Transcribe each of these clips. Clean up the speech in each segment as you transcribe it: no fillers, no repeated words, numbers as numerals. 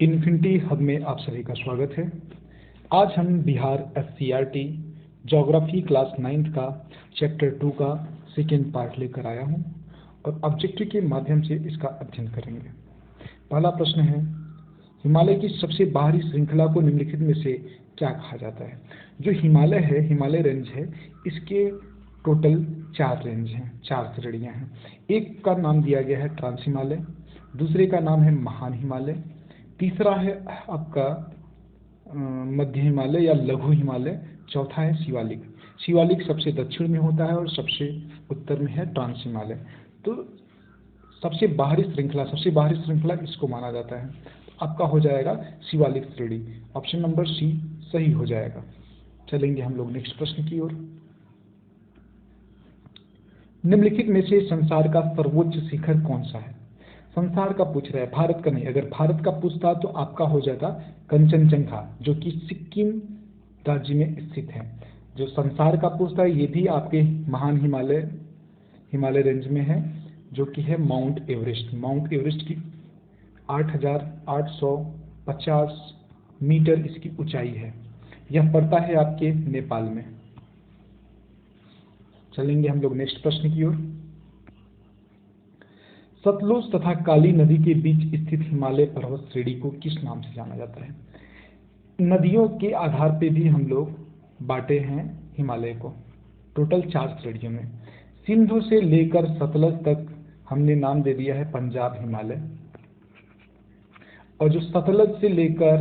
Infinity hub में आप सभी का स्वागत है। आज हम Bihar SCRT geography class 9th का चैप्टर 2 का सेकेंड पार्ट लेकर आया हूं और ऑब्जेक्टिव के माध्यम से इसका अध्ययन करेंगे। पहला प्रश्न है, हिमालय की सबसे बाहरी श्रृंखला को निम्नलिखित में से क्या कहा जाता है? जो हिमालय है, हिमालय रेंज है, इसके टोटल 4 रेंज हैं, 4 श्रेणियां हैं। एक का नाम दिया गया है ट्रांस हिमालय, दूसरे का नाम है महान हिमालय, तीसरा है आपका मध्य हिमालय या लघु हिमालय, चौथा है शिवालिक। शिवालिक सबसे दक्षिण में होता है और सबसे उत्तर में है ट्रांस हिमालय। तो सबसे बाहरी श्रृंखला इसको माना जाता है। आपका हो जाएगा शिवालिक श्रेणी, ऑप्शन नंबर सी सही हो जाएगा। चलेंगे हम लोग नेक्स्ट प्रश्न की ओर। निम्नलिखित में से संसार का सर्वोच्च शिखर कौन सा है? संसार का पूछ रहा है, भारत का नहीं। अगर भारत का पूछता तो आपका हो जाता कंचनजंगा, जो कि सिक्किम राज्य में स्थित है। जो संसार का पूछता है ये भी आपके महान हिमालय रेंज में है, जो कि है माउंट एवरेस्ट। माउंट एवरेस्ट की 8,850 मीटर इसकी ऊंचाई है। यह पड़ता है आपके नेपाल में। चलेंगे हम लोग नेक्स्ट प्रश्न की ओर। सतलुज तथा काली नदी के बीच स्थित हिमालय पर्वत श्रेणी को किस नाम से जाना जाता है? नदियों के आधार पे भी हम लोग बांटे हैं हिमालय को, टोटल 4 श्रेणियों में। सिंधु से लेकर सतलज तक हमने नाम दे दिया है पंजाब हिमालय, और जो सतलज से लेकर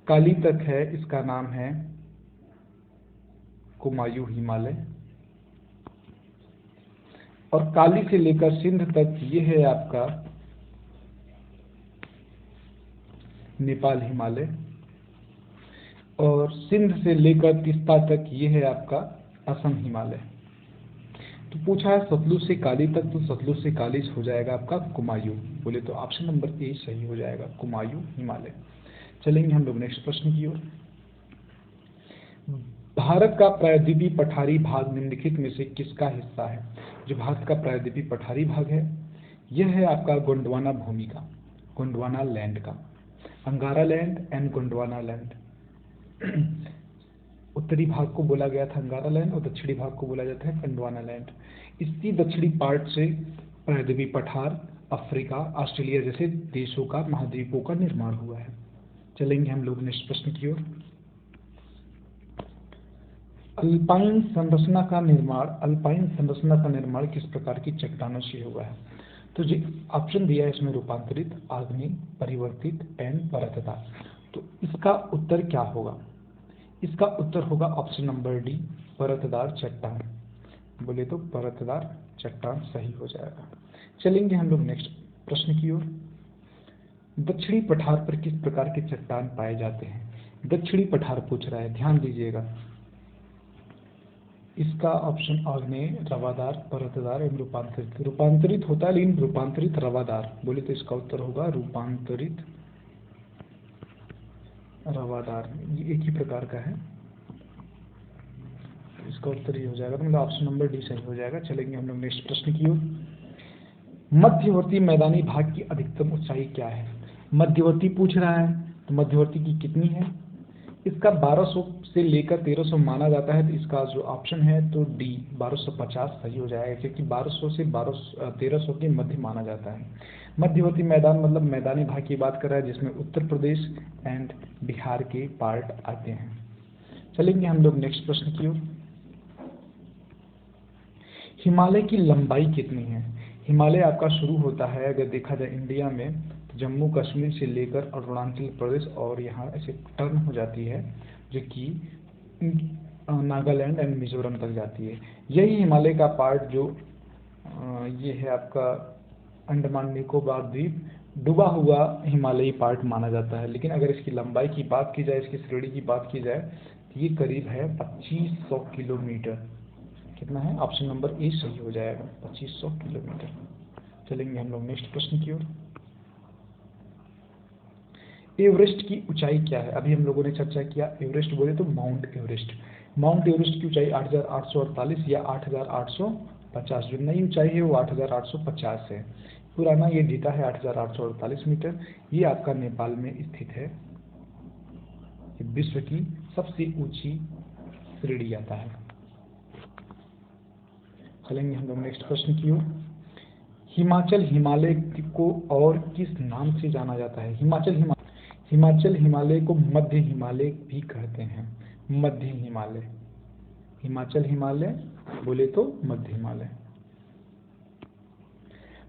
काली तक है इसका नाम है कुमायूं हिमालय, और काली से लेकर सिंध तक ये है आपका नेपाल हिमालय, और सिंध से लेकर तीस्ता तक ये है आपका असम हिमालय। तो पूछा है सतलुज से काली तक, तो सतलुज से काली हो जाएगा आपका कुमायूं। बोले तो ऑप्शन नंबर ए सही हो जाएगा, कुमायूं हिमालय। चलेंगे हम लोग नेक्स्ट प्रश्न की ओर। भारत का प्रायद्वीपीय पठारी भाग निम्नलिखित में से किसका हिस्सा है? जो भारत का प्रायद्वीपीय पठारी भाग है यह है आपका गोंडवाना भूमि का, गोंडवाना लैंड का, अंगारा लैंड एंड गोंडवाना लैंड। उत्तरी भाग को बोला गया था अंगारा लैंड और दक्षिणी भाग को बोला जाता है गोंडवाना लैंड। इसी दक्षिणी पार्ट से प्रायद्वीपीय पठार, अफ्रीका, ऑस्ट्रेलिया जैसे देशों का, महाद्वीपों का निर्माण हुआ है। चलेंगे हम लोग नेक्स्ट प्रश्न की ओर। अल्पाइन संरचना का निर्माण किस प्रकार की चट्टानों से हुआ है? तो जो ऑप्शन दिया है इसमें रूपांतरित, आग्नेय, परिवर्तित एंड परतदार। तो इसका उत्तर क्या होगा? इसका उत्तर होगा ऑप्शन नंबर डी, परतदार चट्टान। बोले तो परतदार चट्टान सही हो जाएगा। चलेंगे हम लोग नेक्स्ट प्रश्न की ओर। दक्षिणी पठार पर किस प्रकार के चट्टान पाए जाते हैं? दक्षिणी पठार पूछ रहा है, ध्यान दीजिएगा। इसका ऑप्शन आग्नेय, रवादार, परतदार एवं रूपांतरित। रूपांतरित होता है लेकिन रूपांतरित रवादार। बोले तो इसका उत्तर होगा रूपांतरित रवादार। ये एक ही प्रकार का है, इसका उत्तर ही हो जाएगा, तो मतलब ऑप्शन नंबर डी सही हो जाएगा। चलेंगे हम लोग नेक्स्ट प्रश्न की ओर। मध्यवर्ती मैदानी भाग की अधिकतम ऊंचाई क्या है? मध्यवर्ती पूछ रहा है, तो मध्यवर्ती की कितनी है? इसका 1200 से लेकर 1300 माना जाता है, तो इसका जो ऑप्शन है तो डी 1250 सही हो जाएगा, क्योंकि 1200 से 1300 के मध्य माना जाता है। मध्यवर्ती मैदान मतलब मैदानी भाग की बात कर रहा है जिसमें उत्तर प्रदेश एंड बिहार के पार्ट आते हैं। चलेंगे हम लोग नेक्स्ट प्रश्न की ओर। हिमालय की लंबाई कितनी है? हिमालय आपका शुरू होता है, अगर देखा जाए इंडिया में, तो जम्मू कश्मीर से लेकर अरुणाचल प्रदेश और यहाँ ऐसे टर्न हो जाती है, जो कि नागालैंड एंड मिजोरम तक जाती है। यही हिमालय का पार्ट जो ये है आपका अंडमान निकोबार द्वीप, डूबा हुआ हिमालयी पार्ट माना जाता है। लेकिन अगर इसकी लंबाई की बात की जाए, इसकी श्रेणी की बात की जाए, तो ये करीब है 2500 किलोमीटर। कितना है? ऑप्शन नंबर ए सही हो जाएगा, 2500 किलोमीटर। चलेंगे हम लोग नेक्स्ट प्रश्न की ओर। एवरेस्ट की ऊंचाई क्या है? अभी हम लोगों ने चर्चा किया एवरेस्ट, बोले तो माउंट एवरेस्ट। माउंट एवरेस्ट की ऊंचाई 8848 या 8850। जो नई ऊंचाई है वो 8850 है। पुराना ये डेटा है 8,848 मीटर। ये आपका नेपाल में स्थित है। ये विश्व की सबसे ऊंची श्रेणी आता है। चलेंगे हम लोग नेक्स्ट प्रश्न की ओर। हिमाचल हिमालय को और किस नाम से जाना जाता है? हिमाचल हिमालय को मध्य हिमालय भी कहते हैं। मध्य हिमालय, हिमाचल हिमालय बोले तो मध्य हिमालय।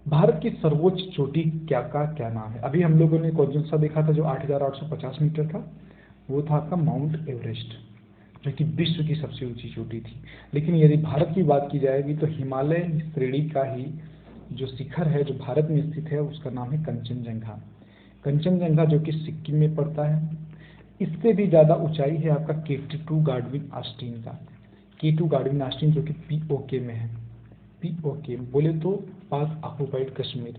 भारत की सर्वोच्च चोटी क्या नाम है? अभी हम लोगों ने कौन सा देखा था जो 8,850 मीटर था? वो था आपका माउंट एवरेस्ट, जो कि विश्व की सबसे ऊंची चोटी थी। लेकिन यदि भारत की बात की जाएगी तो हिमालय श्रेणी का ही जो शिखर है जो भारत में स्थित है उसका नाम है कंचनजंगा। कंचनजंगा जो कि सिक्किम में पड़ता है। इससे भी ज़्यादा ऊंचाई है आपका K2 गार्डविन ऑस्टिन का। K2 गार्डविन ऑस्टिन जो कि POK में है। POK बोले तो पाक ऑक्युपाइड कश्मीर।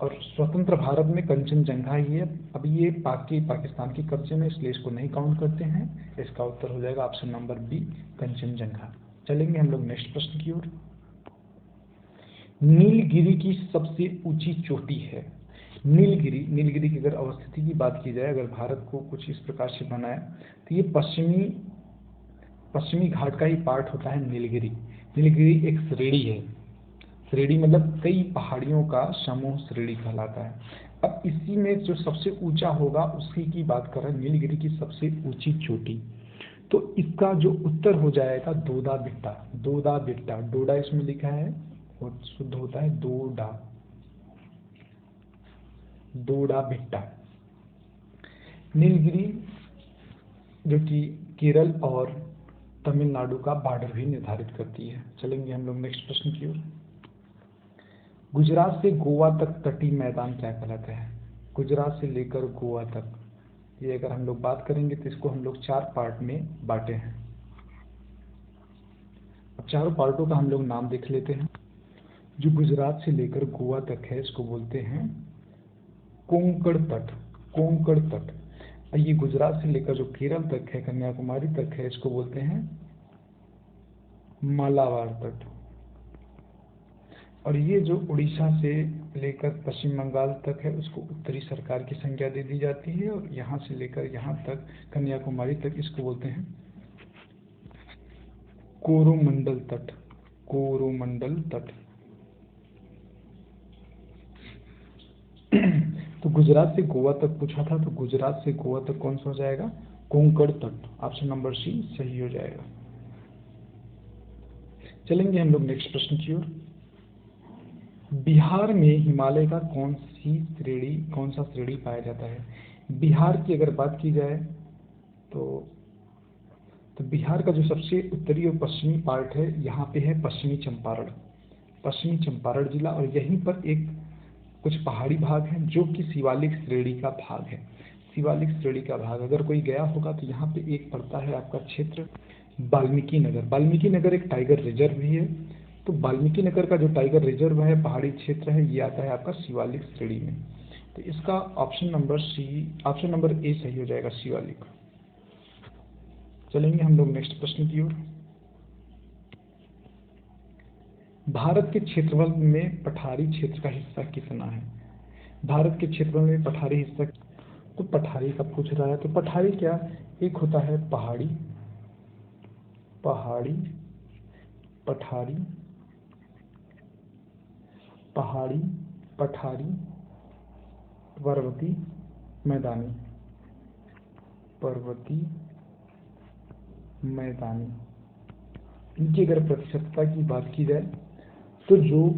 और स्वतंत्र भारत में कंचनजंगा ही है। अब ये पाकिस्तान के कब्जे में, इसलिए इसको नहीं काउंट करते हैं। इसका उत्तर हो जाएगा ऑप्शन नंबर बी, कंचनजंगा। चलेंगे हम लोग नेक्स्ट प्रश्न की ओर। नीलगिरी की सबसे ऊंची चोटी है। नीलगिरी की अगर अवस्थिति की बात की जाए, अगर भारत को कुछ इस प्रकार से बनाए तो ये पश्चिमी घाट का ही पार्ट होता है नीलगिरी। नीलगिरी एक श्रेणी है। श्रेणी मतलब कई पहाड़ियों का समूह श्रेणी कहलाता है। अब इसी में जो सबसे ऊंचा होगा उसी की बात कर रहे हैं, नीलगिरी की सबसे ऊंची चोटी। तो इसका जो उत्तर हो जाएगा दोदा बेट्टा। डोडा इसमें लिखा है और शुद्ध होता है दोडा बेट्टा। नीलगिरी जो कि केरल और तमिलनाडु का बॉर्डर भी निर्धारित करती है। चलेंगे हम लोग नेक्स्ट प्रश्न की ओर। गुजरात से गोवा तक तटीय मैदान क्या कहलाता है? गुजरात से लेकर गोवा तक, ये अगर हम लोग बात करेंगे तो इसको हम लोग 4 पार्ट में बांटे हैं। अब चारों पार्टों का हम लोग नाम देख लेते हैं। जो गुजरात से लेकर गोवा तक है इसको बोलते हैं कोंकण तट। ये गुजरात से लेकर जो केरल तक है, कन्याकुमारी तक है, इसको बोलते हैं मालाबार तट। और ये जो उड़ीसा से लेकर पश्चिम बंगाल तक है उसको उत्तरी सरकार की संज्ञा दे दी जाती है। और यहाँ से लेकर यहाँ तक कन्याकुमारी तक इसको बोलते हैं कोरोमंडल तट। तो गुजरात से गोवा तक पूछा था, तो गुजरात से गोवा तक कौन सा हो जाएगा? कोंकण तट। ऑप्शन नंबर सी सही हो जाएगा। चलेंगे हम लोग नेक्स्ट प्रश्न की ओर। बिहार में हिमालय का कौन सा श्रेणी पाया जाता है? बिहार की अगर बात की जाए तो बिहार का जो सबसे उत्तरी और पश्चिमी पार्ट है यहाँ पे है पश्चिमी चंपारण जिला। और यहीं पर एक कुछ पहाड़ी भाग हैं जो कि शिवालिक श्रेणी का भाग है। शिवालिक श्रेणी का भाग अगर कोई गया होगा तो यहाँ पे एक पड़ता है आपका क्षेत्र वाल्मीकि नगर एक टाइगर रिजर्व भी है। तो वाल्मीकि नगर का जो टाइगर रिजर्व है, पहाड़ी क्षेत्र है, ये आता है आपका शिवालिक श्रेणी में। तो इसका ऑप्शन नंबर ए सही हो जाएगा, शिवालिक। चलेंगे हम लोग नेक्स्ट प्रश्न की ओर। भारत के क्षेत्रफल में पठारी क्षेत्र का हिस्सा कितना है? भारत के क्षेत्रफल में पठारी हिस्सा, तो पठारी का पूछ रहा है। तो पठारी क्या, एक होता है पहाड़ी, पठारी, पर्वती, मैदानी। इनकी अगर प्रतिशतता की बात की जाए तो जो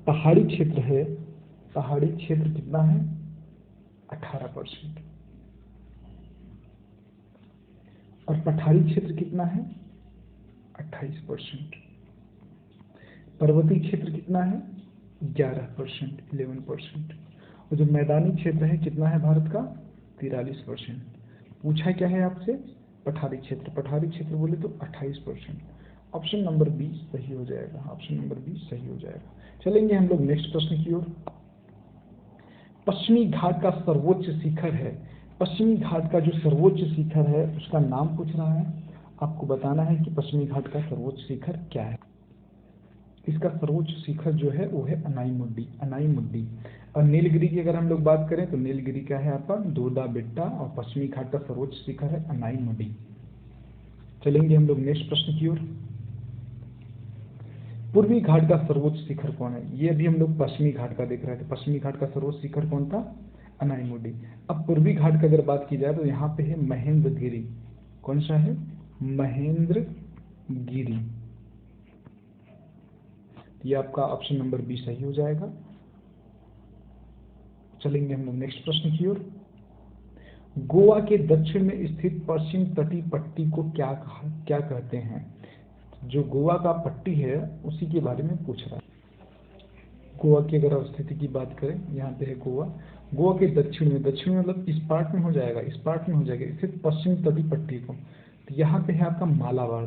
पहाड़ी क्षेत्र कितना है? 18%। और पठारी क्षेत्र कितना है? 28%। पर्वतीय क्षेत्र कितना है? 11%। और जो मैदानी क्षेत्र है कितना है भारत का? 43%। पूछा क्या है आपसे? पठारी क्षेत्र बोले तो 28%। ऑप्शन नंबर बी सही हो जाएगा। चलेंगे हम लोग नेक्स्ट प्रश्न की ओर। पश्चिमी घाट का सर्वोच्च शिखर है। पश्चिमी घाट का जो सर्वोच्च शिखर है उसका नाम पूछ रहा है। आपको बताना है कि पश्चिमी घाट का सर्वोच्च शिखर क्या है। इसका सर्वोच्च शिखर जो है वो है अनाईमुड्डी। और नीलगिरी की अगर हम लोग बात करें तो नीलगिरी का है आपका दोदा बेट्टा और पश्चिमी घाट का सर्वोच्च शिखर है अनाईमुड्डी। चलेंगे हम लोग नेक्स्ट प्रश्न की ओर। पूर्वी घाट का सर्वोच्च शिखर कौन है? ये अभी हम लोग पश्चिमी घाट का देख रहे थे। पश्चिमी घाट का सर्वोच्च शिखर कौन था? अनाईमुड्डी। अब पूर्वी घाट की अगर बात की जाए तो यहाँ पे है महेंद्रगिरी। कौन सा है? महेंद्रगिरी। ये आपका ऑप्शन नंबर बी सही हो जाएगा। चलेंगे हम लोग नेक्स्ट प्रश्न की ओर। गोवा के दक्षिण में स्थित पश्चिम तटीय पट्टी को क्या कहते हैं? जो गोवा का पट्टी है उसी के बारे में पूछ रहा है। गोवा की अगर स्थिति की बात करें, यहाँ पे है गोवा। गोवा के दक्षिण में मतलब इस पार्ट में हो जाएगा, स्थित पश्चिम तटीय पट्टी को। तो यहाँ पे है आपका मालाबार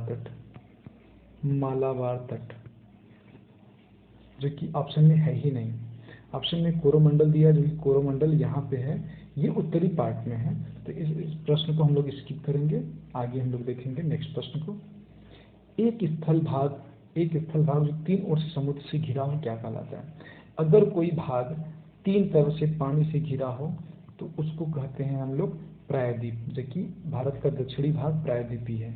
तट, जो कि ऑप्शन में है ही नहीं। ऑप्शन में कोरोमंडल दिया, जो कि कोरोमंडल यहाँ पे है, ये उत्तरी पार्ट में है। तो इस प्रश्न को हम लोग स्किप करेंगे, आगे हम लोग देखेंगे नेक्स्ट प्रश्न को। एक स्थल भाग जो तीन ओर से समुद्र से घिरा हो क्या कहलाता है? अगर कोई भाग तीन तरफ से पानी से घिरा हो तो उसको कहते हैं हम लोग प्रायद्वीप, जो कि भारत का दक्षिणी भाग प्रायद्वीपी है,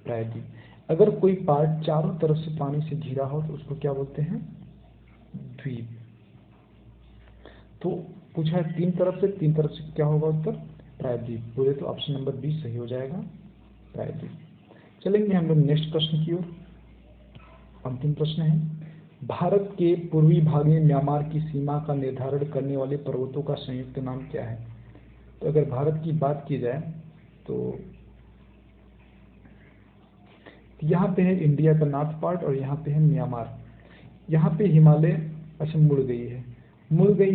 प्रायद्वीप। अगर कोई पार्ट चारों तरफ से पानी से घिरा हो तो उसको क्या बोलते हैं? द्वीप। तो पूछा है तीन तरफ से क्या होगा उत्तर? प्रायद्वीप। बोले तो ऑप्शन नंबर बी सही हो जाएगा, प्रायद्वीप। चलेंगे हम लोग नेक्स्ट प्रश्न की ओर। अंतिम प्रश्न है, भारत के पूर्वी भाग में म्यांमार की सीमा का निर्धारण करने वाले पर्वतों का संयुक्त नाम क्या है? तो अगर भारत की बात की जाए तो यहाँ पे है इंडिया का नॉर्थ पार्ट और यहाँ पे है म्यांमार। यहाँ पे हिमालय अच्छा मुड़ गई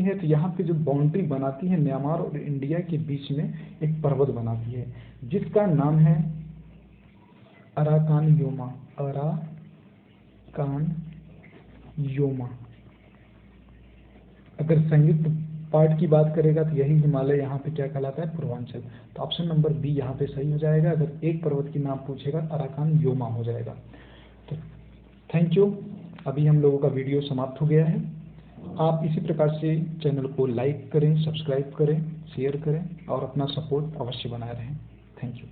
है। तो यहाँ पे जो बाउंड्री बनाती है म्यांमार और इंडिया के बीच में एक पर्वत बनाती है, जिसका नाम है अराकान योमा। अगर संयुक्त पार्ट की बात करेगा तो यही हिमालय यहाँ पे क्या कहलाता है? पूर्वांचल। तो ऑप्शन नंबर बी यहाँ पे सही हो जाएगा। अगर एक पर्वत की नाम पूछेगा अराकान योमा हो जाएगा। तो थैंक यू। अभी हम लोगों का वीडियो समाप्त हो गया है। आप इसी प्रकार से चैनल को लाइक करें, सब्सक्राइब करें, शेयर करें और अपना सपोर्ट अवश्य बनाए रहें। Thank you.